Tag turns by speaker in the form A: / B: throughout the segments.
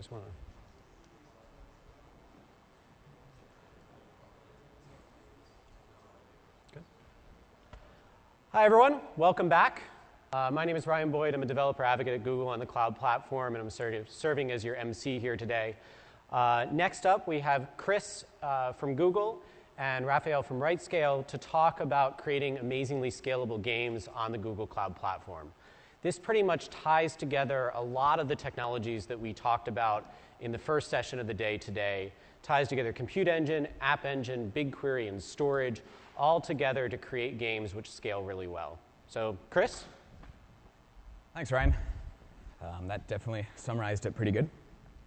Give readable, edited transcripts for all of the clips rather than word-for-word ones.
A: guys want to? Good. Hi, everyone. Welcome back. My name is Ryan Boyd. I'm a developer advocate at Google on the cloud platform, and I'm serving as your MC here today. Next up, we have Chris from Google and Raphael from RightScale to talk about creating amazingly scalable games on the Google Cloud Platform. This pretty much ties together a lot of the technologies that we talked about in the first session of the day today. Ties together compute engine, app engine, BigQuery, and storage, all together to create games which scale really well. So, Chris?
B: Thanks, Ryan. That definitely summarized it pretty good.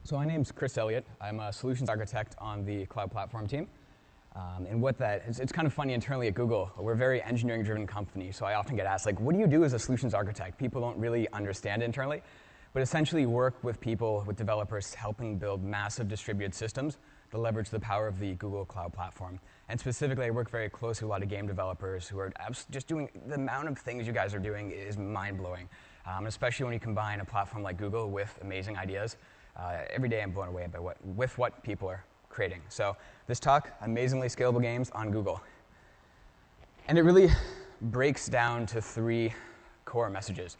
B: So my name's Chris Elliott. I'm a solutions architect on the cloud platform team. And it's kind of funny internally at Google. We're a very engineering-driven company, so I often get asked, like, what do you do as a solutions architect? People don't really understand internally, but essentially work with people, with developers, helping build massive distributed systems to leverage the power of the Google Cloud Platform. And specifically, I work very closely with a lot of game developers who are just doing, the amount of things you guys are doing is mind-blowing, especially when you combine a platform like Google with amazing ideas. Every day I'm blown away by what people are creating. So this talk, amazingly scalable games on Google. And it really breaks down to 3 core messages.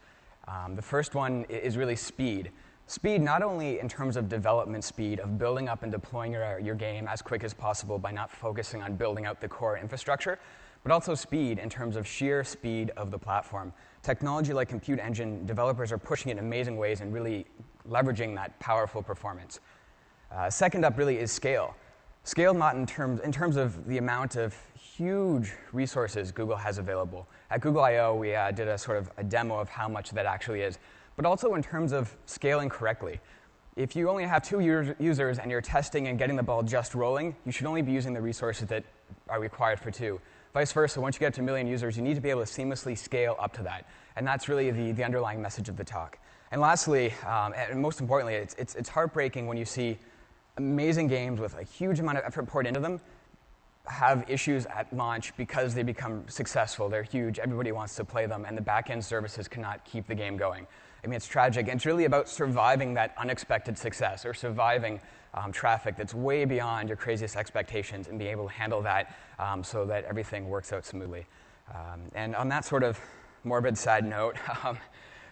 B: The first one is really speed. Speed not only in terms of development speed, of building up and deploying your game as quick as possible by not focusing on building out the core infrastructure, but also speed in terms of sheer speed of the platform. Technology like compute engine, developers are pushing it in amazing ways and really leveraging that powerful performance. Second up really is scale. Scale not in terms of the amount of huge resources Google has available. At Google I/O, we did a sort of a demo of how much that actually is, but also in terms of scaling correctly. If you only have 2 users and you're testing and getting the ball just rolling, you should only be using the resources that are required for 2. Vice versa, once you get to 1 million users, you need to be able to seamlessly scale up to that. And that's really the underlying message of the talk. And lastly, and most importantly, it's heartbreaking when you see amazing games with a huge amount of effort poured into them have issues at launch because they become successful. They're huge. Everybody wants to play them, and the back-end services cannot keep the game going. I mean, it's tragic. It's really about surviving that unexpected success or surviving traffic that's way beyond your craziest expectations and being able to handle that so that everything works out smoothly. And on that sort of morbid side note,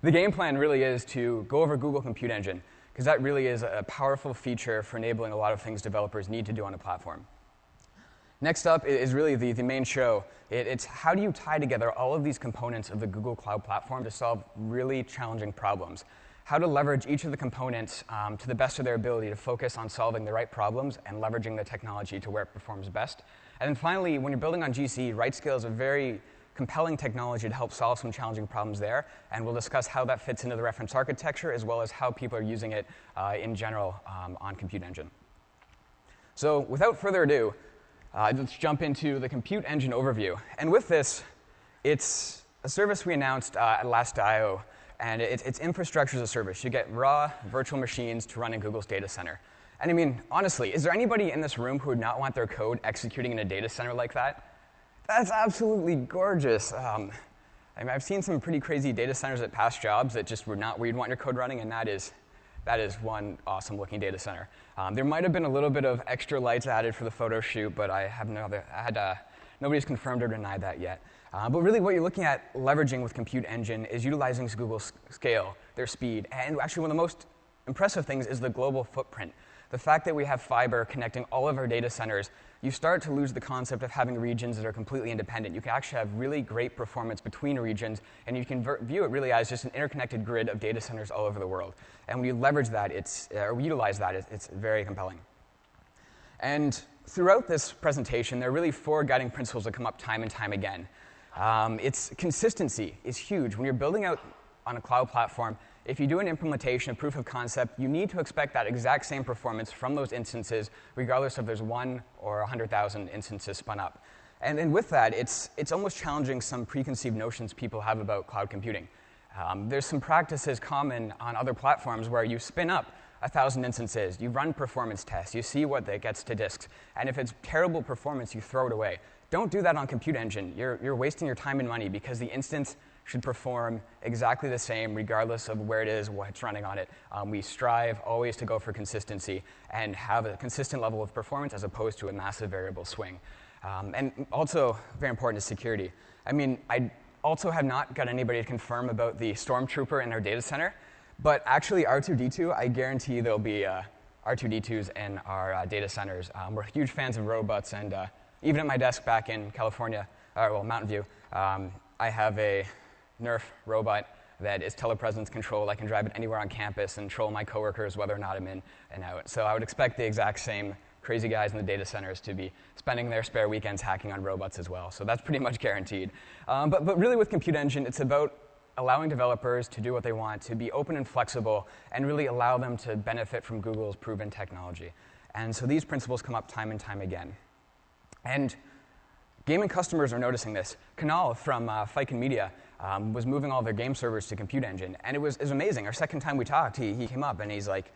B: the game plan really is to go over Google Compute Engine, because that really is a powerful feature for enabling a lot of things developers need to do on a platform. Next up is really the main show. It's how do you tie together all of these components of the Google Cloud Platform to solve really challenging problems? How to leverage each of the components to the best of their ability to focus on solving the right problems and leveraging the technology to where it performs best. And then finally, when you're building on GC, RightScale is a very compelling technology to help solve some challenging problems there, and we'll discuss how that fits into the reference architecture as well as how people are using it in general on Compute Engine. So without further ado, let's jump into the Compute Engine overview. And with this, it's a service we announced at last I/O, and it's infrastructure as a service. You get raw virtual machines to run in Google's data center. And I mean, honestly, is there anybody in this room who would not want their code executing in a data center like that? That's absolutely gorgeous. I mean, I've seen some pretty crazy data centers at past jobs that just were not where you'd want your code running, and that is one awesome-looking data center. There might have been a little bit of extra lights added for the photo shoot, but nobody's confirmed or denied that yet. But really what you're looking at leveraging with Compute Engine is utilizing Google's scale, their speed, and actually one of the most impressive things is the global footprint. The fact that we have fiber connecting all of our data centers, you start to lose the concept of having regions that are completely independent. You can actually have really great performance between regions, and you can view it really as just an interconnected grid of data centers all over the world. And when you leverage that, utilize that, it's very compelling. And throughout this presentation, there are really 4 guiding principles that come up time and time again. Consistency is huge. When you're building out on a cloud platform, if you do an implementation, a proof of concept, you need to expect that exact same performance from those instances, regardless if there's 1 or 100,000 instances spun up. And then with that, it's almost challenging some preconceived notions people have about cloud computing. There's some practices common on other platforms where you spin up 1,000 instances, you run performance tests, you see what that gets to disks, and if it's terrible performance, you throw it away. Don't do that on Compute Engine. You're wasting your time and money because the instance should perform exactly the same regardless of where it is, what's running on it. We strive always to go for consistency and have a consistent level of performance as opposed to a massive variable swing. And also, very important is security. I mean, I also have not got anybody to confirm about the Stormtrooper in our data center, but actually R2-D2, I guarantee there'll be R2-D2s in our data centers. We're huge fans of robots, and even at my desk back in California, Mountain View, I have a Nerf robot that is telepresence controlled. I can drive it anywhere on campus and control my coworkers whether or not I'm in and out. So I would expect the exact same crazy guys in the data centers to be spending their spare weekends hacking on robots as well. So that's pretty much guaranteed. But really with Compute Engine, it's about allowing developers to do what they want, to be open and flexible, and really allow them to benefit from Google's proven technology. And so these principles come up time and time again. And gaming customers are noticing this. Kunal from Fiken Media was moving all their game servers to Compute Engine, and it was amazing. Our second time we talked, he came up and he's like,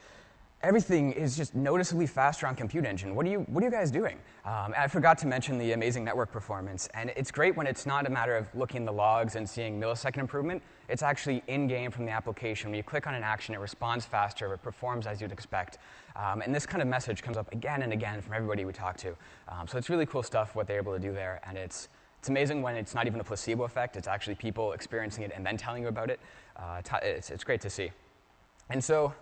B: everything is just noticeably faster on Compute Engine. What are you guys doing? I forgot to mention the amazing network performance, and it's great when it's not a matter of looking at the logs and seeing millisecond improvement. It's actually in-game from the application. When you click on an action, it responds faster, it performs as you'd expect. And this kind of message comes up again and again from everybody we talk to. So it's really cool stuff what they're able to do there, and it's amazing when it's not even a placebo effect. It's actually people experiencing it and then telling you about it. It's great to see. And so,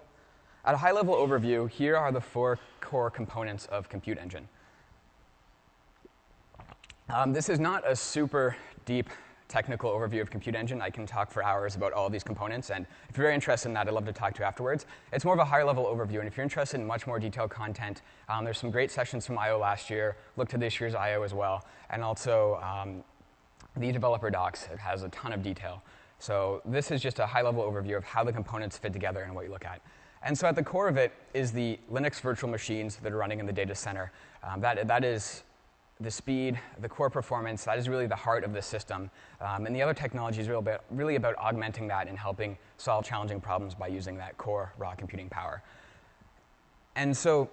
B: at a high-level overview, here are the 4 core components of Compute Engine. This is not a super deep technical overview of Compute Engine. I can talk for hours about all of these components, and if you're very interested in that, I'd love to talk to you afterwards. It's more of a higher-level overview, and if you're interested in much more detailed content, there's some great sessions from I/O last year. Look to this year's I/O as well, and also the developer docs. It has a ton of detail. So this is just a high-level overview of how the components fit together and what you look at. And so at the core of it is the Linux virtual machines that are running in the data center. That is the speed, the core performance. That is really the heart of the system. And the other technology is really about augmenting that and helping solve challenging problems by using that core raw computing power. And so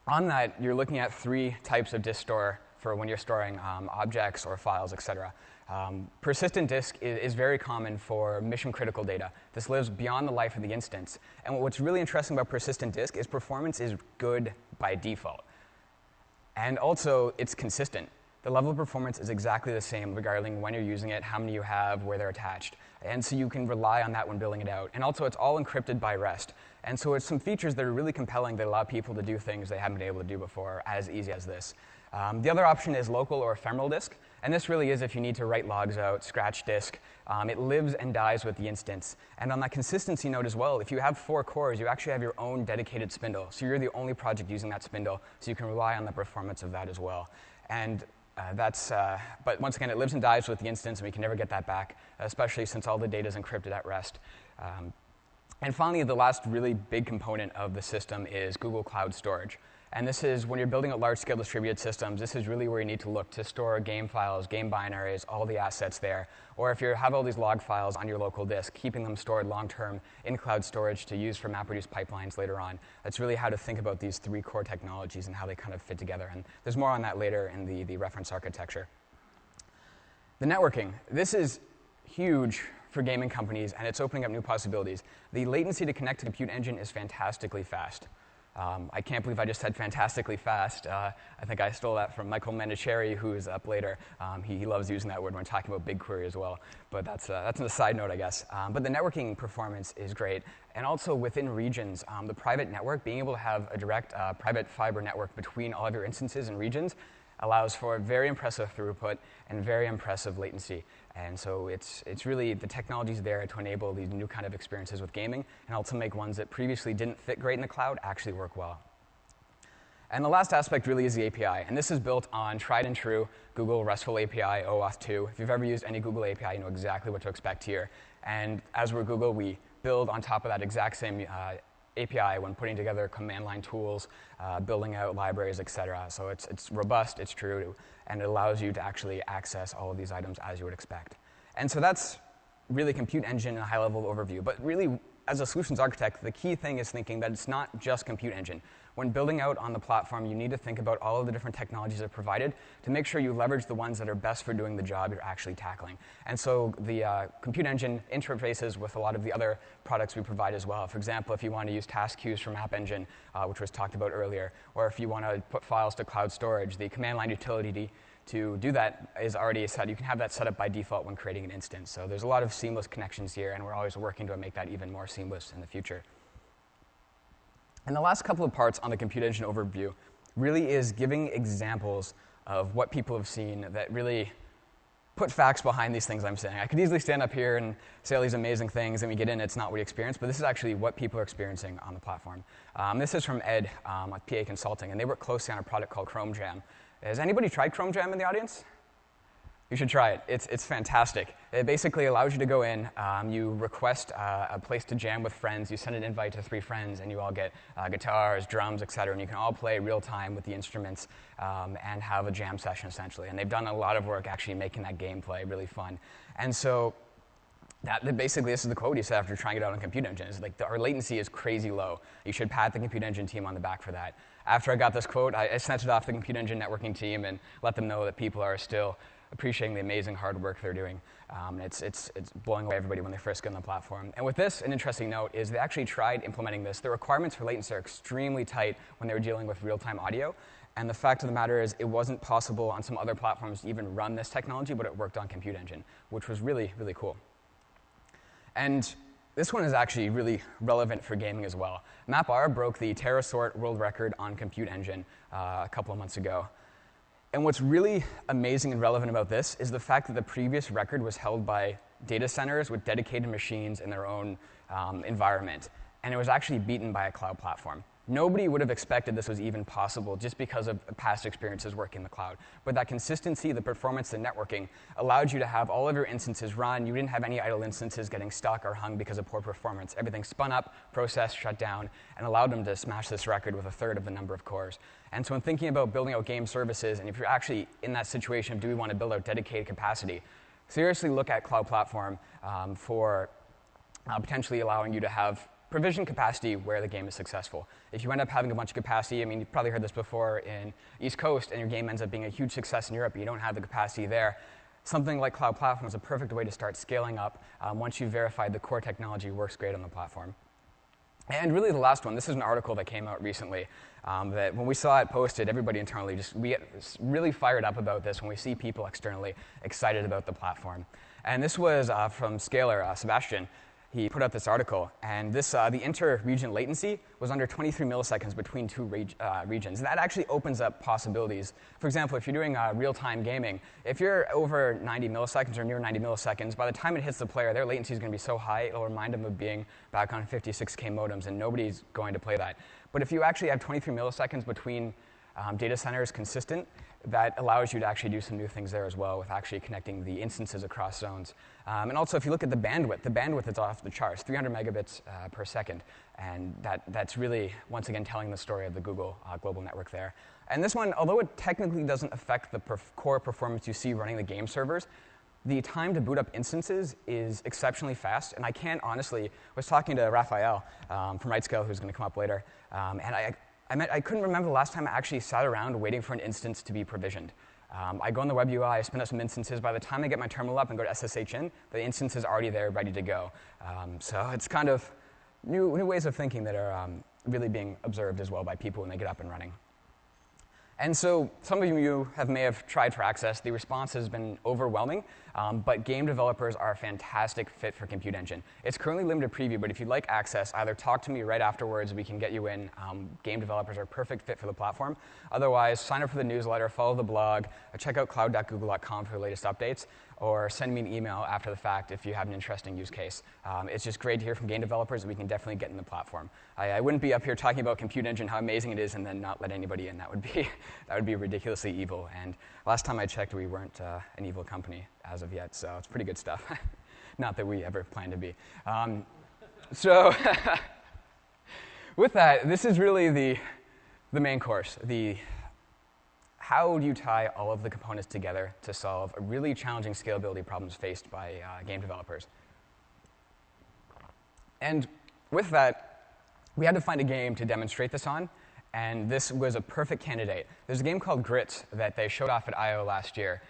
B: on that, you're looking at 3 types of disk store for when you're storing objects or files, et cetera. Persistent disk is very common for mission-critical data. This lives beyond the life of the instance. And what's really interesting about persistent disk is performance is good by default. And also, it's consistent. The level of performance is exactly the same regarding when you're using it, how many you have, where they're attached. And so you can rely on that when building it out. And also, it's all encrypted by REST. And so it's some features that are really compelling that allow people to do things they haven't been able to do before as easy as this. The other option is local or ephemeral disk. And this really is if you need to write logs out, scratch disk. It lives and dies with the instance. And on that consistency note as well, if you have 4 cores, you actually have your own dedicated spindle. So you're the only project using that spindle, so you can rely on the performance of that as well. And but once again, it lives and dies with the instance, and we can never get that back, especially since all the data is encrypted at rest. And finally, the last really big component of the system is Google Cloud Storage. And this is, when you're building out large-scale distributed systems, this is really where you need to look to store game files, game binaries, all the assets there. Or if you have all these log files on your local disk, keeping them stored long-term in cloud storage to use for MapReduce pipelines later on. That's really how to think about these 3 core technologies and how they kind of fit together. And there's more on that later in the reference architecture. The networking. This is huge for gaming companies, and it's opening up new possibilities. The latency to connect to the Compute Engine is fantastically fast. I can't believe I just said fantastically fast. I think I stole that from Michael Mendiceri, who is up later. He loves using that word when talking about BigQuery as well. But that's an aside note, I guess. But the networking performance is great. And also within regions, the private network, being able to have a direct private fiber network between all of your instances and regions allows for very impressive throughput and very impressive latency. And so it's really the technology's there to enable these new kind of experiences with gaming and also make ones that previously didn't fit great in the cloud actually work well. And the last aspect really is the API. And this is built on tried and true Google RESTful API, OAuth 2. If you've ever used any Google API, you know exactly what to expect here. And as we're Google, we build on top of that exact same API when putting together command line tools, building out libraries, et cetera. So it's robust, it's true, and it allows you to actually access all of these items as you would expect. And so that's really Compute Engine in a high-level overview. But really, as a solutions architect, the key thing is thinking that it's not just compute engine. When building out on the platform, you need to think about all of the different technologies that are provided to make sure you leverage the ones that are best for doing the job you're actually tackling. And so the compute engine interfaces with a lot of the other products we provide as well. For example, if you want to use task queues from App Engine, which was talked about earlier, or if you want to put files to cloud storage, the command line utility to do that is already set. You can have that set up by default when creating an instance. So there's a lot of seamless connections here, and we're always working to make that even more seamless in the future. And the last couple of parts on the compute engine overview really is giving examples of what people have seen that really put facts behind these things I'm saying. I could easily stand up here and say all these amazing things, and we get in, it's not what we experience, but this is actually what people are experiencing on the platform. This is from Ed at PA Consulting, and they work closely on a product called Chrome Jam. Has anybody tried Chrome Jam in the audience? You should try it. It's fantastic. It basically allows you to go in, you request a place to jam with friends, you send an invite to 3 friends, and you all get guitars, drums, etc., and you can all play real time with the instruments and have a jam session, essentially. And they've done a lot of work actually making that gameplay really fun. And so basically, this is the quote he said after trying it out on Compute Engine. It's like, our latency is crazy low. You should pat the Compute Engine team on the back for that. After I got this quote, I sent it off to the Compute Engine networking team and let them know that people are still appreciating the amazing hard work they're doing. It's blowing away everybody when they first get on the platform. And with this, an interesting note is they actually tried implementing this. The requirements for latency are extremely tight when they were dealing with real-time audio. And the fact of the matter is, it wasn't possible on some other platforms to even run this technology, but it worked on Compute Engine, which was really, really cool. And this one is actually really relevant for gaming as well. MapR broke the Terasort world record on Compute Engine a couple of months ago. And what's really amazing and relevant about this is the fact that the previous record was held by data centers with dedicated machines in their own environment. And it was actually beaten by a cloud platform. Nobody would have expected this was even possible just because of past experiences working in the cloud. But that consistency, the performance, the networking allowed you to have all of your instances run. You didn't have any idle instances getting stuck or hung because of poor performance. Everything spun up, processed, shut down, and allowed them to smash this record with 1/3 of the number of cores. And so when thinking about building out game services, and if you're actually in that situation of do we want to build out dedicated capacity, seriously look at cloud platform for potentially allowing you to have provision capacity where the game is successful. If you end up having a bunch of capacity, I mean, you've probably heard this before in East Coast, and your game ends up being a huge success in Europe, but you don't have the capacity there, something like Cloud Platform is a perfect way to start scaling up once you've verified the core technology works great on the platform. And really the last one, this is an article that came out recently that when we saw it posted, everybody internally, we get really fired up about this when we see people externally excited about the platform. And this was from Scalar, Sebastian. He put out this article, and this the inter-region latency was under 23 milliseconds between 2 regions. And that actually opens up possibilities. For example, if you're doing real-time gaming, if you're over 90 milliseconds or near 90 milliseconds, by the time it hits the player, their latency is going to be so high, it'll remind them of being back on 56K modems, and nobody's going to play that. But if you actually have 23 milliseconds between data centers consistent, that allows you to actually do some new things there as well with actually connecting the instances across zones. And also, if you look at the bandwidth is off the charts, 300 megabits per second. And that's really, once again, telling the story of the Google global network there. And this one, although it technically doesn't affect the core performance you see running the game servers, the time to boot up instances is exceptionally fast. And I can't honestly, I was talking to Raphael from RightScale, who's going to come up later, and I couldn't remember the last time I actually sat around waiting for an instance to be provisioned. I go on the web UI, I spin up some instances. By the time I get my terminal up and go to SSH in, the instance is already there, ready to go. So it's kind of new ways of thinking that are really being observed as well by people when they get up and running. And so some of you may have tried for Access. The response has been overwhelming, but game developers are a fantastic fit for Compute Engine. It's currently limited preview, but if you'd like Access, either talk to me right afterwards, we can get you in. Game developers are a perfect fit for the platform. Otherwise, sign up for the newsletter, follow the blog, check out cloud.google.com for the latest updates, or send me an email after the fact if you have an interesting use case. It's just great to hear from game developers, and we can definitely get in the platform. I wouldn't be up here talking about Compute Engine, how amazing it is, and then not let anybody in. That would be ridiculously evil. And last time I checked, we weren't an evil company as of yet, so it's pretty good stuff. Not that we ever plan to be. So with that, this is really the main course, how do you tie all of the components together to solve a really challenging scalability problems faced by game developers? And with that, we had to find a game to demonstrate this on, and this was a perfect candidate. There's a game called Grit that they showed off at I/O last year.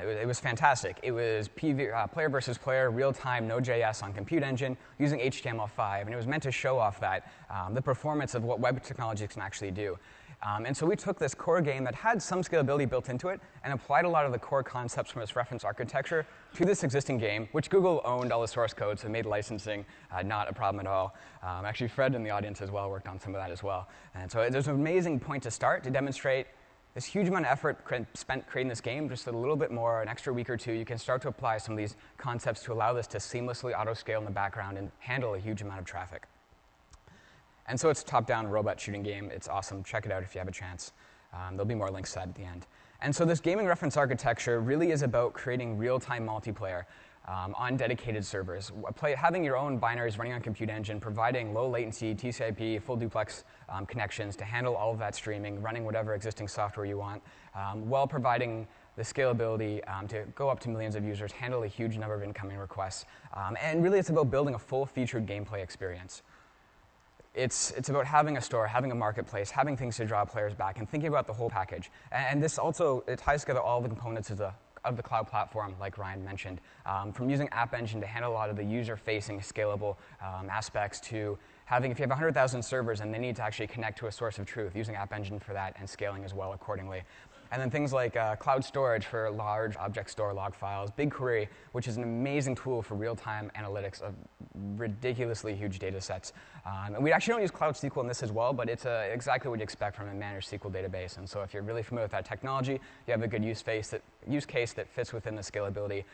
B: It was fantastic. It was player versus player, real-time, Node.js on Compute Engine, using HTML5, and it was meant to show off that, the performance of what web technology can actually do. And so we took this core game that had some scalability built into it and applied a lot of the core concepts from its reference architecture to this existing game, which Google owned all the source code, so made licensing not a problem at all. Actually, Fred in the audience as well worked on some of that as well. And so there's an amazing point to start to demonstrate this huge amount of effort spent creating this game, just a little bit more, an extra week or two, you can start to apply some of these concepts to allow this to seamlessly auto-scale in the background and handle a huge amount of traffic. And so it's a top-down robot shooting game. It's awesome. Check it out if you have a chance. There'll be more links at the end. And so this gaming reference architecture really is about creating real-time multiplayer on dedicated servers. Having your own binaries running on Compute Engine, providing low latency, TCP, full duplex connections to handle all of that streaming, running whatever existing software you want, while providing the scalability to go up to millions of users, handle a huge number of incoming requests. And really it's about building a full-featured gameplay experience. It's about having a store, having a marketplace, having things to draw players back, and thinking about the whole package. And this also, it ties together all the components of the cloud platform, like Ryan mentioned, from using App Engine to handle a lot of the user-facing scalable aspects to having, if you have 100,000 servers and they need to actually connect to a source of truth, using App Engine for that and scaling as well accordingly. And then things like cloud storage for large object store log files, BigQuery, which is an amazing tool for real-time analytics of ridiculously huge data sets. And we actually don't use Cloud SQL in this as well, but it's exactly what you expect from a managed SQL database. And so if you're really familiar with that technology, you have a good use case that fits within the scalability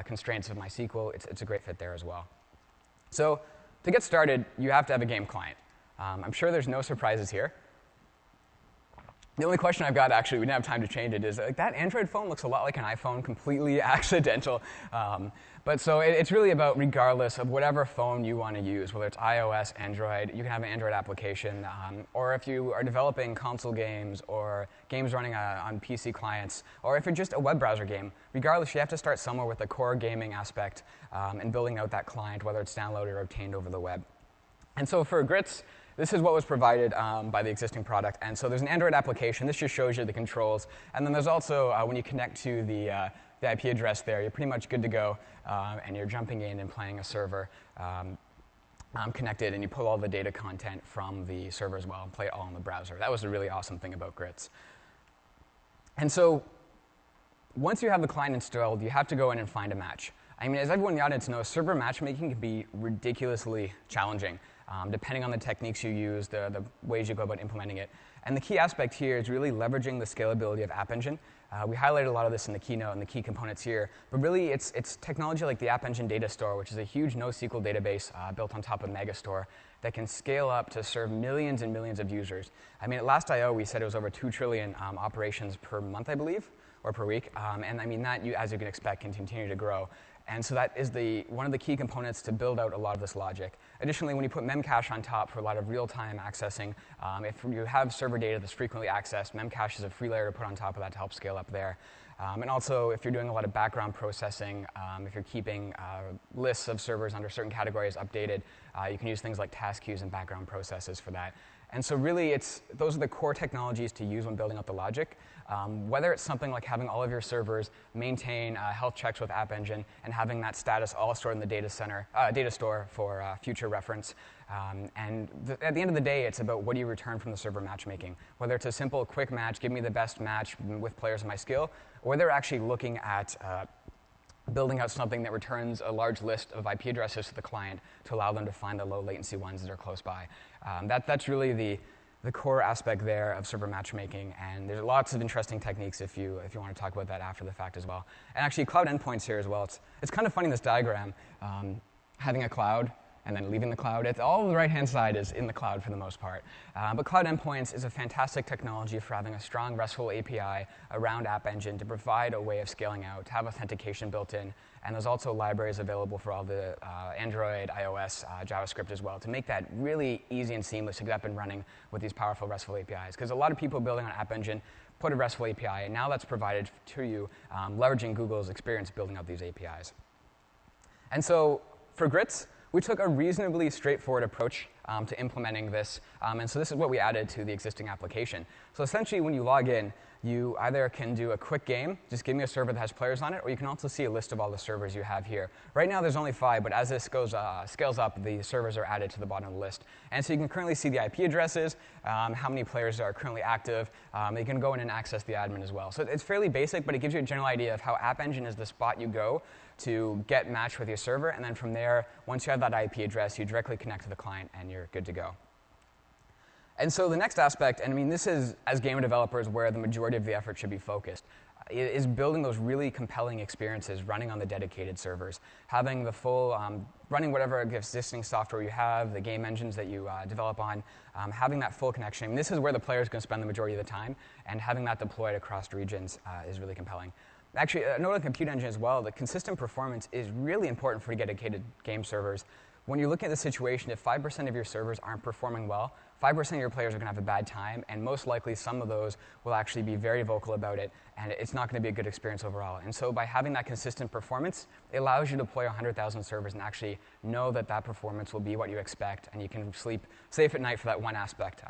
B: constraints of MySQL. It's a great fit there as well. So to get started, you have to have a game client. I'm sure there's no surprises here. The only question I've got, actually, we didn't have time to change it, is that Android phone looks a lot like an iPhone, completely accidental. But so it's really about, regardless of whatever phone you want to use, whether it's iOS, Android, you can have an Android application, or if you are developing console games or games running on PC clients, or if you're just a web browser game, regardless, you have to start somewhere with a core gaming aspect and building out that client, whether it's downloaded or obtained over the web. And so for Grits, this is what was provided by the existing product. And so there's an Android application. This just shows you the controls. And then there's also, when you connect to the IP address there, you're pretty much good to go. And you're jumping in and playing a server connected. And you pull all the data content from the server as well and play it all in the browser. That was a really awesome thing about Grits. And so once you have the client installed, you have to go in and find a match. I mean, as everyone in the audience knows, server matchmaking can be ridiculously challenging. Depending on the techniques you use, the ways you go about implementing it. And the key aspect here is really leveraging the scalability of App Engine. We highlighted a lot of this in the keynote and the key components here, but really it's technology like the App Engine Data Store, which is a huge NoSQL database built on top of Megastore that can scale up to serve millions and millions of users. I mean, at last I/O, we said it was over 2 trillion operations per month, I believe, or per week. And I mean, that, as you can expect, can continue to grow. And so that is one of the key components to build out a lot of this logic. Additionally, when you put Memcache on top for a lot of real-time accessing, if you have server data that's frequently accessed, Memcache is a free layer to put on top of that to help scale up there. And also, if you're doing a lot of background processing, if you're keeping lists of servers under certain categories updated, you can use things like task queues and background processes for that. And so really, those are the core technologies to use when building out the logic. Whether it's something like having all of your servers maintain health checks with App Engine and having that status all stored in the data store for future reference. At the end of the day, it's about what do you return from the server matchmaking. Whether it's a simple, quick match, give me the best match with players of my skill, or they're actually looking at building out something that returns a large list of IP addresses to the client to allow them to find the low latency ones that are close by. That's really the core aspect there of server matchmaking, and there's lots of interesting techniques if you want to talk about that after the fact as well. And actually, cloud endpoints here as well. It's kind of funny in this diagram, having a cloud and then leaving the cloud. All the right-hand side is in the cloud for the most part. But cloud endpoints is a fantastic technology for having a strong RESTful API around App Engine to provide a way of scaling out, to have authentication built in. And there's also libraries available for all the Android, iOS, JavaScript as well to make that really easy and seamless to get up and running with these powerful RESTful APIs. Because a lot of people building on App Engine put a RESTful API, and now that's provided to you, leveraging Google's experience building out these APIs. And so for Grits, we took a reasonably straightforward approach to implementing this. And so this is what we added to the existing application. So essentially, when you log in, you either can do a quick game, just give me a server that has players on it, or you can also see a list of all the servers you have here. Right now, there's only 5, but as this scales up, the servers are added to the bottom of the list. And so you can currently see the IP addresses, how many players are currently active. You can go in and access the admin as well. So it's fairly basic, but it gives you a general idea of how App Engine is the spot you go to get matched with your server. And then from there, once you have that IP address, you directly connect to the client, and you're good to go. And so the next aspect, and I mean, this is, as game developers, where the majority of the effort should be focused, is building those really compelling experiences running on the dedicated servers, having the full, running whatever existing software you have, the game engines that you develop on, having that full connection. I mean, this is where the player is going to spend the majority of the time, and having that deployed across regions is really compelling. Actually, a note on compute engine as well, the consistent performance is really important for dedicated game servers. When you're looking at the situation, if 5% of your servers aren't performing well, 5% of your players are going to have a bad time, and most likely some of those will actually be very vocal about it, and it's not going to be a good experience overall. And so by having that consistent performance, it allows you to deploy 100,000 servers and actually know that that performance will be what you expect, and you can sleep safe at night for that one aspect.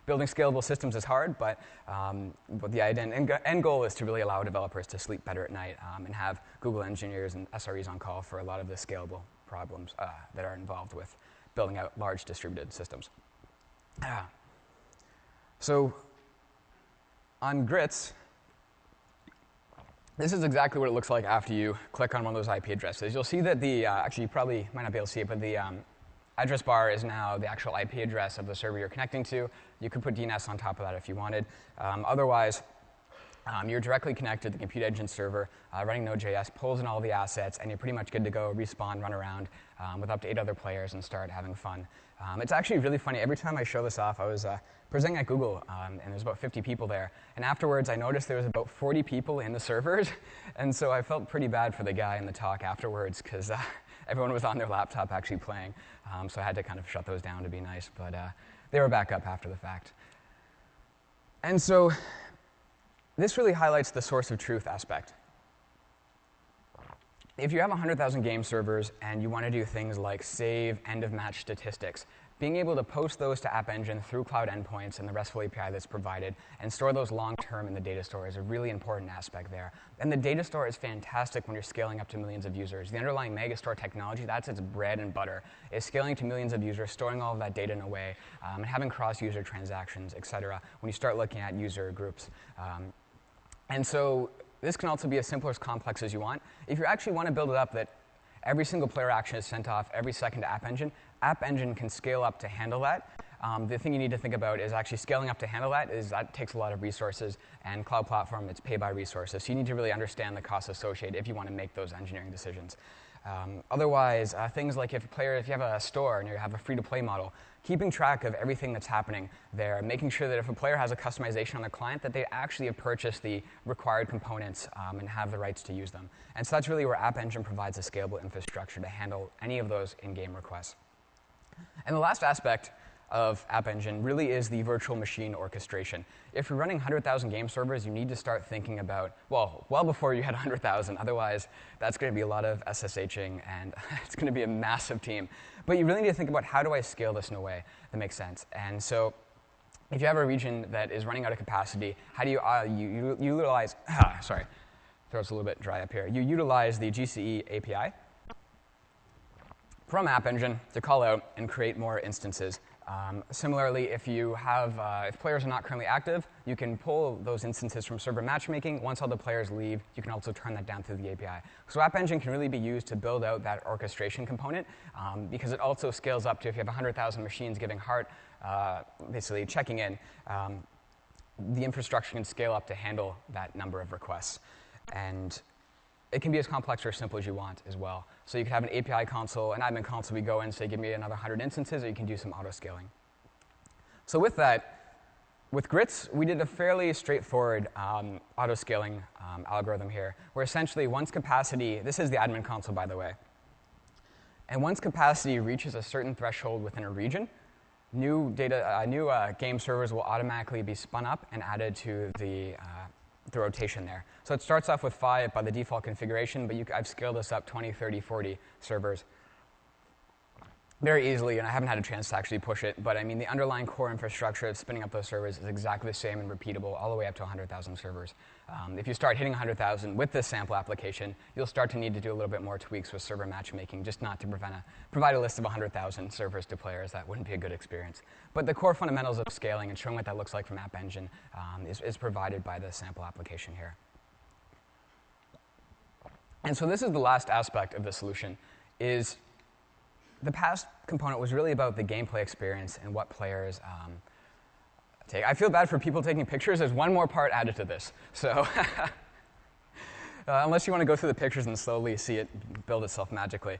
B: Building scalable systems is hard, but the end goal is to really allow developers to sleep better at night and have Google engineers and SREs on call for a lot of the scalable problems that are involved with building out large distributed systems. So on Grits, this is exactly what it looks like after you click on one of those IP addresses. You'll see that the, actually you probably might not be able to see it, but the address bar is now the actual IP address of the server you're connecting to. You could put DNS on top of that if you wanted. Otherwise, you're directly connected to the compute engine server, running Node.js, pulls in all the assets, and you're pretty much good to go, respawn, run around with up to 8 other players and start having fun. It's actually really funny. Every time I show this off, I was presenting at Google, and there's about 50 people there. And afterwards, I noticed there was about 40 people in the servers, and so I felt pretty bad for the guy in the talk afterwards, because everyone was on their laptop actually playing. So I had to kind of shut those down to be nice, but they were back up after the fact. And so this really highlights the source of truth aspect. If you have 100,000 game servers and you want to do things like save end-of-match statistics, being able to post those to App Engine through cloud endpoints and the RESTful API that's provided and store those long-term in the data store is a really important aspect there. And the data store is fantastic when you're scaling up to millions of users. The underlying Megastore technology, that's its bread and butter, is scaling to millions of users, storing all of that data in a way, and having cross-user transactions, et cetera, when you start looking at user groups. And so this can also be as simple or as complex as you want. If you actually want to build it up that every single player action is sent off every second to App Engine can scale up to handle that. The thing you need to think about is actually scaling up to handle that takes a lot of resources, and Cloud Platform, it's pay by resources. So you need to really understand the costs associated if you want to make those engineering decisions. Otherwise, things like if you have a store and you have a free-to-play model, keeping track of everything that's happening there, making sure that if a player has a customization on their client, that they actually have purchased the required components and have the rights to use them. And so that's really where App Engine provides a scalable infrastructure to handle any of those in-game requests. And the last aspect of App Engine really is the virtual machine orchestration. If you're running 100,000 game servers, you need to start thinking about, well before you had 100,000. Otherwise, that's going to be a lot of SSHing, and it's going to be a massive team. But you really need to think about, how do I scale this in a way that makes sense? And so if you have a region that is running out of capacity, how do you utilize, sorry, throat's a little bit dry up here. You utilize the GCE API from App Engine to call out and create more instances. Similarly, if players are not currently active, you can pull those instances from server matchmaking. Once all the players leave, you can also turn that down through the API. So App Engine can really be used to build out that orchestration component because it also scales up to, if you have 100,000 machines giving heart, basically checking in, the infrastructure can scale up to handle that number of requests. And it can be as complex or as simple as you want as well. So you can have an API console, an admin console. We go in and say, give me another 100 instances, or you can do some auto-scaling. So with that, with Grits, we did a fairly straightforward auto-scaling algorithm here, where essentially once capacity, this is the admin console, by the way, and once capacity reaches a certain threshold within a region, new game servers will automatically be spun up and added to the rotation there. So it starts off with 5 by the default configuration, but I've scaled this up 20, 30, 40 servers. very easily, and I haven't had a chance to actually push it, but I mean, the underlying core infrastructure of spinning up those servers is exactly the same and repeatable all the way up to 100,000 servers. If you start hitting 100,000 with this sample application, you'll start to need to do a little bit more tweaks with server matchmaking, just not to provide a list of 100,000 servers to players. That wouldn't be a good experience. But the core fundamentals of scaling and showing what that looks like from App Engine is provided by the sample application here. And so this is the last aspect of the solution, is the past component was really about the gameplay experience and what players take. I feel bad for people taking pictures. There's one more part added to this. So unless you want to go through the pictures and slowly see it build itself magically.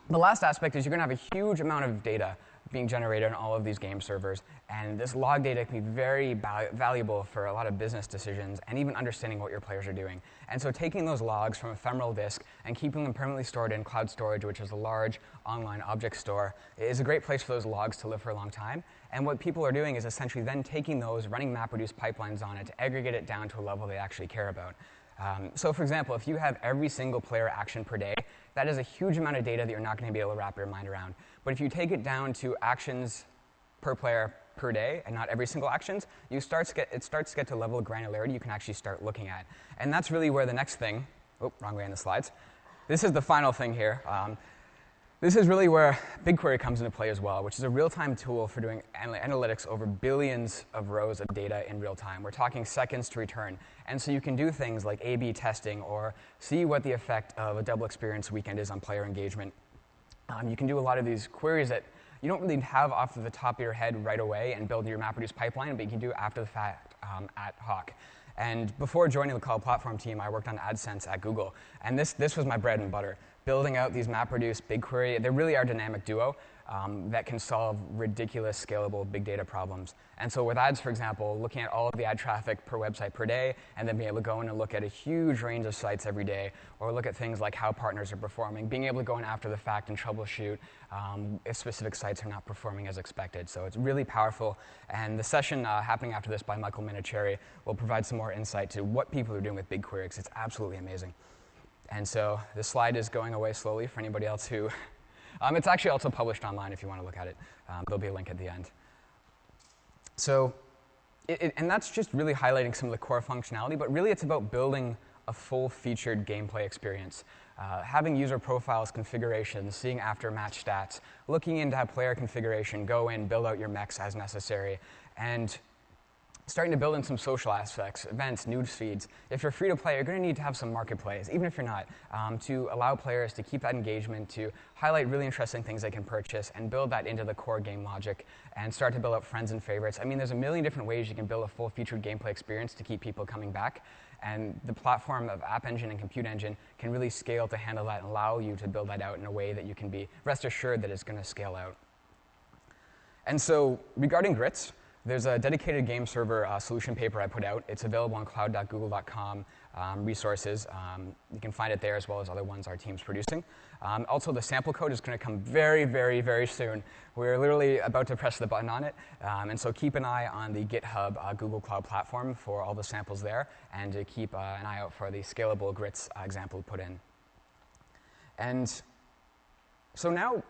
B: The last aspect is you're going to have a huge amount of data being generated on all of these game servers, and this log data can be very valuable for a lot of business decisions and even understanding what your players are doing. And so taking those logs from ephemeral disk and keeping them permanently stored in cloud storage, which is a large online object store, is a great place for those logs to live for a long time. And what people are doing is essentially then taking those, running MapReduce pipelines on it to aggregate it down to a level they actually care about. So for example, if you have every single player action per day, that is a huge amount of data that you're not going to be able to wrap your mind around. But if you take it down to actions per player per day and not every single actions, it starts to get to a level of granularity you can actually start looking at. And that's really where the next thing, wrong way on the slides. This is the final thing here. This is really where BigQuery comes into play as well, which is a real-time tool for doing analytics over billions of rows of data in real time. We're talking seconds to return. And so you can do things like A/B testing or see what the effect of a double experience weekend is on player engagement. You can do a lot of these queries that you don't really have off of the top of your head right away and build your MapReduce pipeline, but you can do after the fact ad hoc. And before joining the cloud platform team, I worked on AdSense at Google. And this was my bread and butter. Building out these MapReduce, BigQuery, they really are a dynamic duo that can solve ridiculous, scalable big data problems. And so with ads, for example, looking at all of the ad traffic per website per day, and then being able to go in and look at a huge range of sites every day, or look at things like how partners are performing, being able to go in after the fact and troubleshoot if specific sites are not performing as expected. So it's really powerful. And the session happening after this by Michael Minicherry will provide some more insight to what people are doing with BigQuery, because it's absolutely amazing. And so this slide is going away slowly for anybody else who... it's actually also published online if you want to look at it. There'll be a link at the end. So, and that's just really highlighting some of the core functionality, but really it's about building a full-featured gameplay experience. Having user profiles, configurations, seeing after-match stats, looking into player configuration, go in, build out your mechs as necessary, and starting to build in some social aspects, events, news feeds. If you're free to play, you're going to need to have some marketplace, even if you're not, to allow players to keep that engagement, to highlight really interesting things they can purchase, and build that into the core game logic, and start to build up friends and favorites. I mean, there's a million different ways you can build a full-featured gameplay experience to keep people coming back, and the platform of App Engine and Compute Engine can really scale to handle that and allow you to build that out in a way that you can be rest assured that it's going to scale out. And so, regarding grits, there's a dedicated game server solution paper I put out. It's available on cloud.google.com resources. You can find it there as well as other ones our team's producing. Also, the sample code is going to come very, very, very soon. We're literally about to press the button on it. And so keep an eye on the GitHub Google Cloud Platform for all the samples there, and to keep an eye out for the scalable grits example put in. And so now,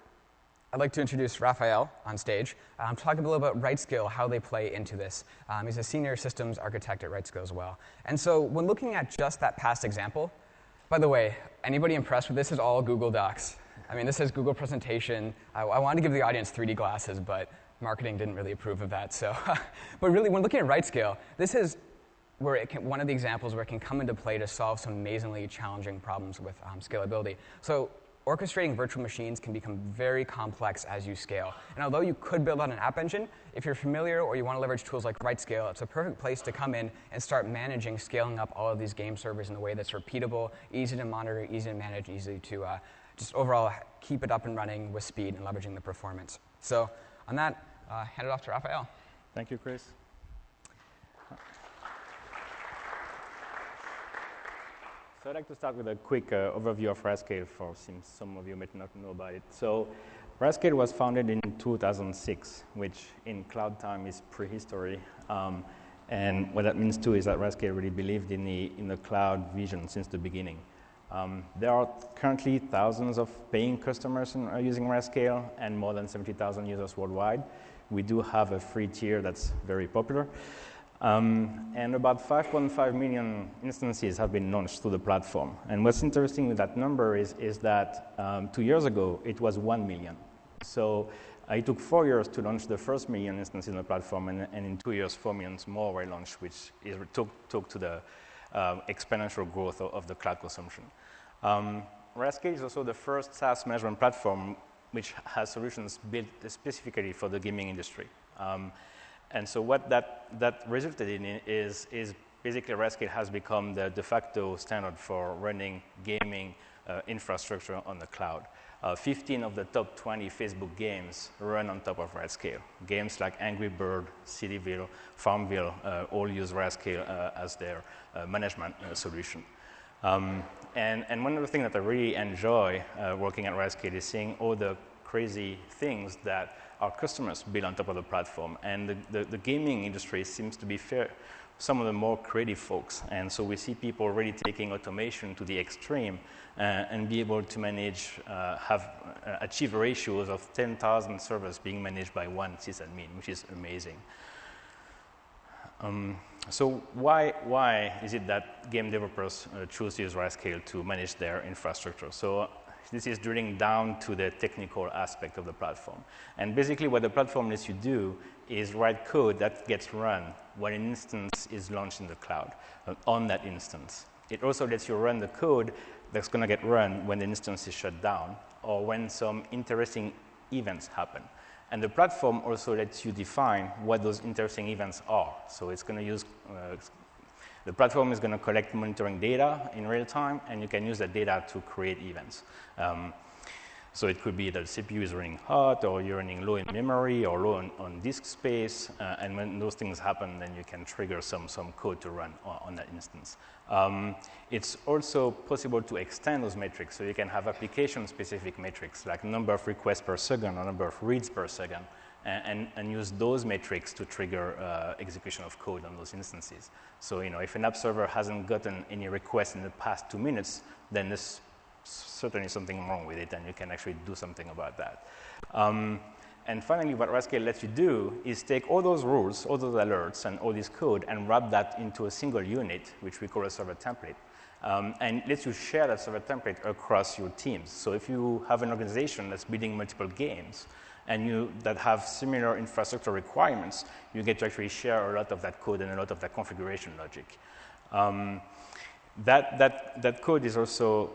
B: I'd like to introduce Raphael on stage, talk a little about RightScale, how they play into this. He's a senior systems architect at RightScale as well. And so when looking at just that past example, by the way, anybody impressed with this? This is all Google Docs. I mean, this is Google presentation. I wanted to give the audience 3D glasses, but marketing didn't really approve of that. So, but really, when looking at RightScale, this is where one of the examples where it can come into play to solve some amazingly challenging problems with scalability. So, orchestrating virtual machines can become very complex as you scale. And although you could build out an app engine, if you're familiar or you want to leverage tools like RightScale, it's a perfect place to come in and start managing, scaling up all of these game servers in a way that's repeatable, easy to monitor, easy to manage, easy to just overall keep it up and running with speed and leveraging the performance. So on that, hand it off to Raphael.
C: Thank you, Chris. So I'd like to start with a quick overview of RightScale, since some of you might not know about it. So RightScale was founded in 2006, which in cloud time is prehistory. And what that means too is that RightScale really believed in the cloud vision since the beginning. There are currently thousands of paying customers using RightScale and more than 70,000 users worldwide. We do have a free tier that's very popular. And about 5.5 million instances have been launched through the platform. And what's interesting with that number is that 2 years ago, it was 1 million. So it took 4 years to launch the first million instances in the platform, and in 2 years, 4 million more were launched, which took to the exponential growth of the cloud consumption. RightScale is also the first SaaS management platform which has solutions built specifically for the gaming industry. And so what that resulted in is basically RightScale has become the de facto standard for running gaming infrastructure on the cloud. 15 of the top 20 Facebook games run on top of RightScale. Games like Angry Bird, Cityville, Farmville all use RightScale as their management solution. And one of the things that I really enjoy working at RightScale is seeing all the crazy things that our customers build on top of the platform. And the gaming industry seems to be some of the more creative folks. And so we see people really taking automation to the extreme and be able to manage, achieve ratios of 10,000 servers being managed by one sysadmin, which is amazing. So why is it that game developers choose to use RightScale to manage their infrastructure? So this is drilling down to the technical aspect of the platform. And basically what the platform lets you do is write code that gets run when an instance is launched in the cloud on that instance. It also lets you run the code that's going to get run when the instance is shut down or when some interesting events happen. And the platform also lets you define what those interesting events are. So it's going to use, the platform is going to collect monitoring data in real time, and you can use that data to create events. So it could be that the CPU is running hot, or you're running low in memory, or low on disk space, and when those things happen, then you can trigger some code to run on that instance. It's also possible to extend those metrics, so you can have application-specific metrics, like number of requests per second, or number of reads per second, and use those metrics to trigger execution of code on those instances. So, if an app server hasn't gotten any requests in the past 2 minutes, then there's certainly something wrong with it, and you can actually do something about that. And finally, what RightScale lets you do is take all those rules, all those alerts, and all this code, and wrap that into a single unit, which we call a server template, and lets you share that server template across your teams. So if you have an organization that's building multiple games, and that have similar infrastructure requirements, you get to actually share a lot of that code and a lot of that configuration logic. That code is also,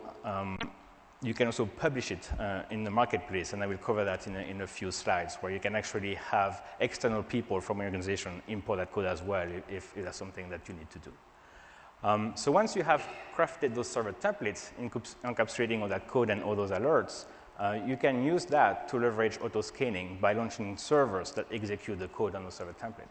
C: you can also publish it in the marketplace, and I will cover that in a few slides, where you can actually have external people from your organization import that code as well, if that's something that you need to do. So once you have crafted those server templates, encapsulating all that code and all those alerts, you can use that to leverage auto-scaling by launching servers that execute the code on the server template.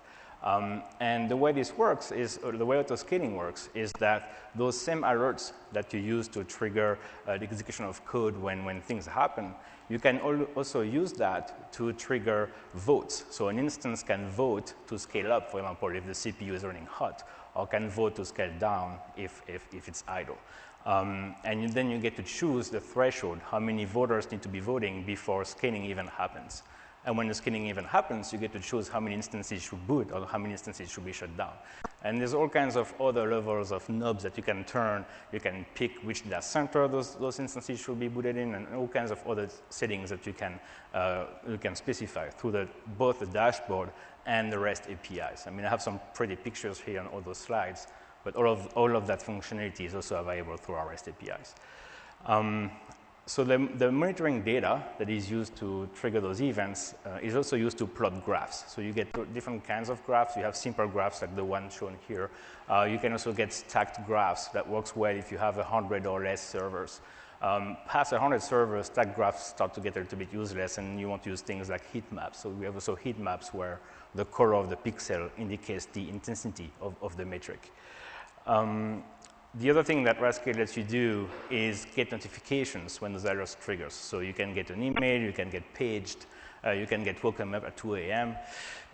C: And the way this works is, or the way auto-scaling works, is that those same alerts that you use to trigger the execution of code when things happen, you can also use that to trigger votes. So an instance can vote to scale up, for example, if the CPU is running hot, or can vote to scale down if it's idle. And then you get to choose the threshold, how many voters need to be voting before scaling even happens. And when the scaling even happens, you get to choose how many instances should boot or how many instances should be shut down. And there's all kinds of other levels of knobs that you can turn. You can pick which data center those instances should be booted in, and all kinds of other settings that you can specify through both the dashboard and the REST APIs. I mean, I have some pretty pictures here on all those slides, but all of that functionality is also available through our REST APIs. So the monitoring data that is used to trigger those events is also used to plot graphs. So you get different kinds of graphs. You have simple graphs like the one shown here. You can also get stacked graphs that works well if you have 100 or less servers. Past 100 servers, stacked graphs start to get a little bit useless, and you want to use things like heat maps. So we have also heat maps where the color of the pixel indicates the intensity of the metric. The other thing that RightScale lets you do is get notifications when those alerts triggers. So you can get an email, you can get paged, you can get woken up at 2 a.m.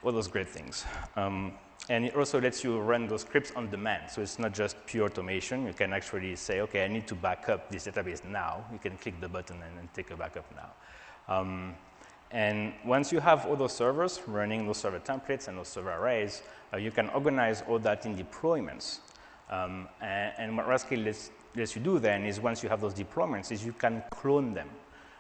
C: all those great things. And it also lets you run those scripts on demand. So it's not just pure automation. You can actually say, okay, I need to back up this database now. You can click the button and take a backup now. And once you have all those servers running those server templates and those server arrays, you can organize all that in deployments. And what RightScale lets you do then is once you have those deployments is you can clone them.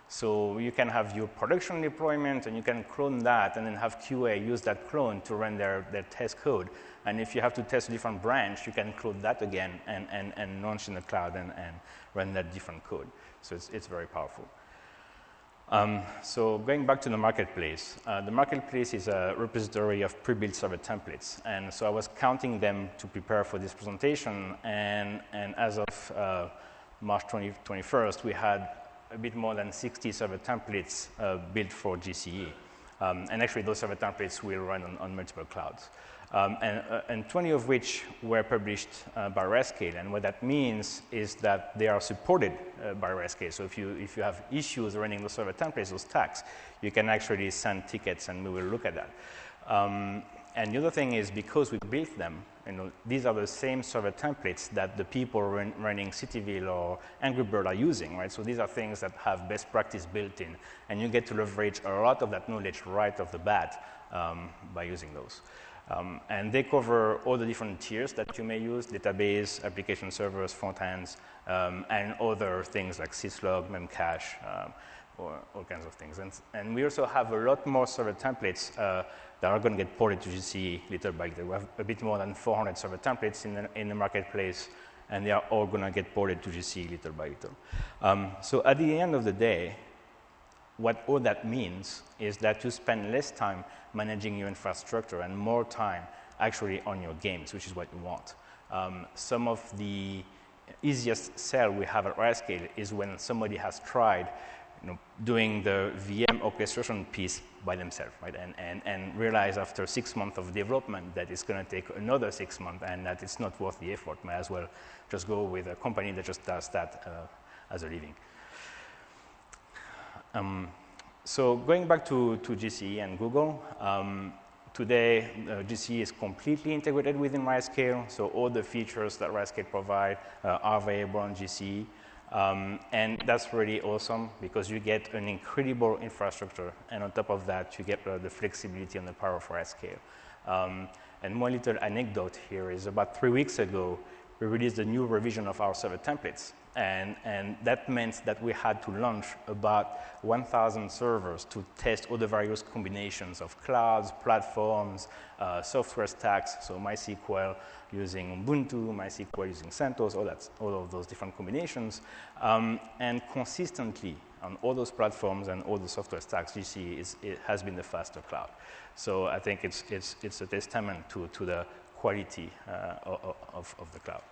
C: So you can have your production deployment and you can clone that and then have QA use that clone to run their test code. And if you have to test a different branch, you can clone that again and launch in the cloud and run that different code. So it's very powerful. So going back to the marketplace is a repository of pre-built server templates. And so I was counting them to prepare for this presentation. And as of March 21st, we had a bit more than 60 server templates built for GCE. And actually, those server templates will run on multiple clouds. And 20 of which were published by RightScale. And what that means is that they are supported by RightScale. So if you have issues running those server templates, those tags, you can actually send tickets, and we will look at that. And the other thing is because we built them, these are the same server templates that the people running Cityville or Angry Bird are using, right? So these are things that have best practice built in, and you get to leverage a lot of that knowledge right off the bat by using those. And they cover all the different tiers that you may use: database, application servers, front ends, and other things like syslog, memcache, or all kinds of things. And we also have a lot more server templates that are going to get ported to GCE little by little. We have a bit more than 400 server templates in the marketplace, and they are all going to get ported to GCE little by little. So at the end of the day, what all that means is that you spend less time managing your infrastructure and more time actually on your games, which is what you want. Some of the easiest sell we have at RightScale is when somebody has tried doing the VM orchestration piece by themselves, right? And realize after 6 months of development that it's going to take another 6 months and that it's not worth the effort. Might as well just go with a company that just does that as a living. So going back to GCE and Google, today GCE is completely integrated within RightScale, so all the features that RightScale provide are available on GCE. And that's really awesome because you get an incredible infrastructure, and on top of that, you get the flexibility and the power of RightScale. And one little anecdote here is about 3 weeks ago, we released a new revision of our server templates. And that meant that we had to launch about 1,000 servers to test all the various combinations of clouds, platforms, software stacks, so MySQL using Ubuntu, MySQL using CentOS, all of those different combinations. And consistently on all those platforms and all the software stacks, GCE has been the faster cloud. So I think it's a testament to the quality of the cloud.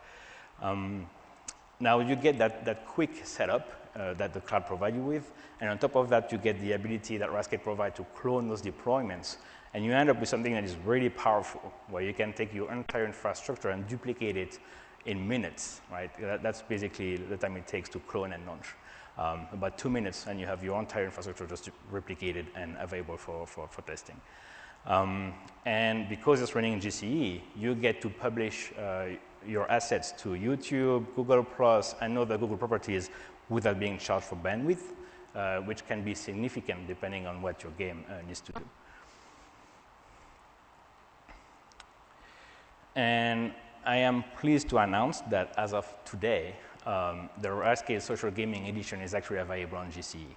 C: Now you get that quick setup that the cloud provides you with, and on top of that you get the ability that RightScale provides to clone those deployments, and you end up with something that is really powerful, where you can take your entire infrastructure and duplicate it in minutes, right? That's basically the time it takes to clone and launch. About 2 minutes, and you have your entire infrastructure just replicated and available for testing. And because it's running in GCE, you get to publish your assets to YouTube, Google+, and other Google properties without being charged for bandwidth, which can be significant depending on what your game needs to do. And I am pleased to announce that as of today, the RightScale Social Gaming Edition is actually available on GCE.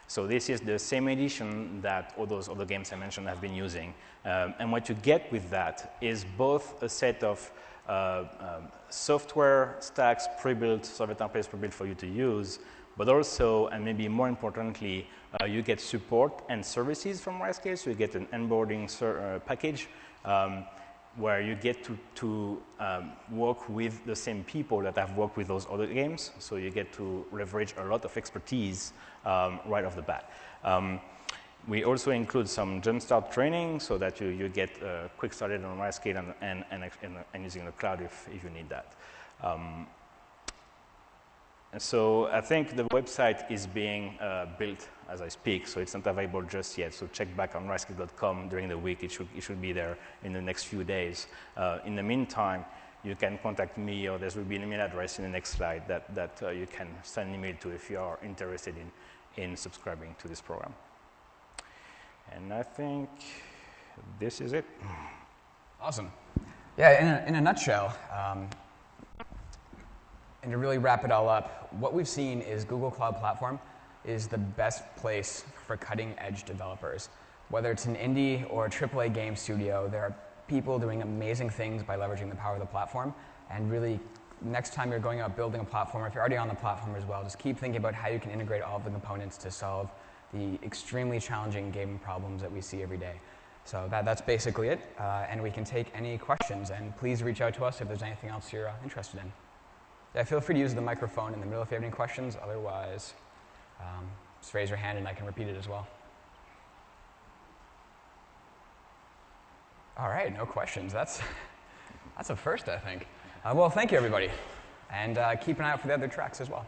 C: So this is the same edition that all those other games I mentioned have been using. And what you get with that is both a set of software stacks pre-built, server templates pre-built for you to use, but also, and maybe more importantly, you get support and services from RightScale. So you get an onboarding package where you get to work with the same people that have worked with those other games. So you get to leverage a lot of expertise right off the bat. We also include some jumpstart training so that you get quick started on RightScale and using the cloud if you need that. And so I think the website is being built as I speak, so it's not available just yet. So check back on rightscale.com during the week. It should be there in the next few days. In the meantime, you can contact me, or there will be an email address in the next slide that you can send an email to if you are interested in subscribing to this program. And I think this is it.
B: Awesome. Yeah, in a nutshell, and to really wrap it all up, what we've seen is Google Cloud Platform is the best place for cutting-edge developers. Whether it's an indie or a AAA game studio, there are people doing amazing things by leveraging the power of the platform. And really, next time you're going out building a platform, or if you're already on the platform as well, just keep thinking about how you can integrate all of the components to solve the extremely challenging gaming problems that we see every day. So that's basically it, and we can take any questions, and please reach out to us if there's anything else you're interested in. Yeah, feel free to use the microphone in the middle if you have any questions. Otherwise, just raise your hand and I can repeat it as well. All right, no questions. That's a first, I think. Well, thank you, everybody, and keep an eye out for the other tracks as well.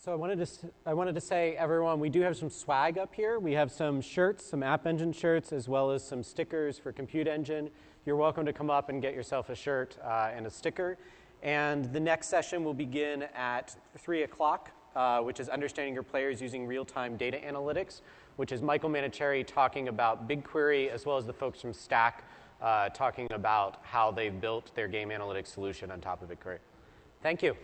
A: So I wanted to say, everyone, we do have some swag up here. We have some shirts, some App Engine shirts, as well as some stickers for Compute Engine. You're welcome to come up and get yourself a shirt and a sticker. And the next session will begin at 3 o'clock, which is Understanding Your Players Using Real-Time Data Analytics, which is Michael Manicherry talking about BigQuery, as well as the folks from Stack talking about how they've built their game analytics solution on top of BigQuery. Thank you.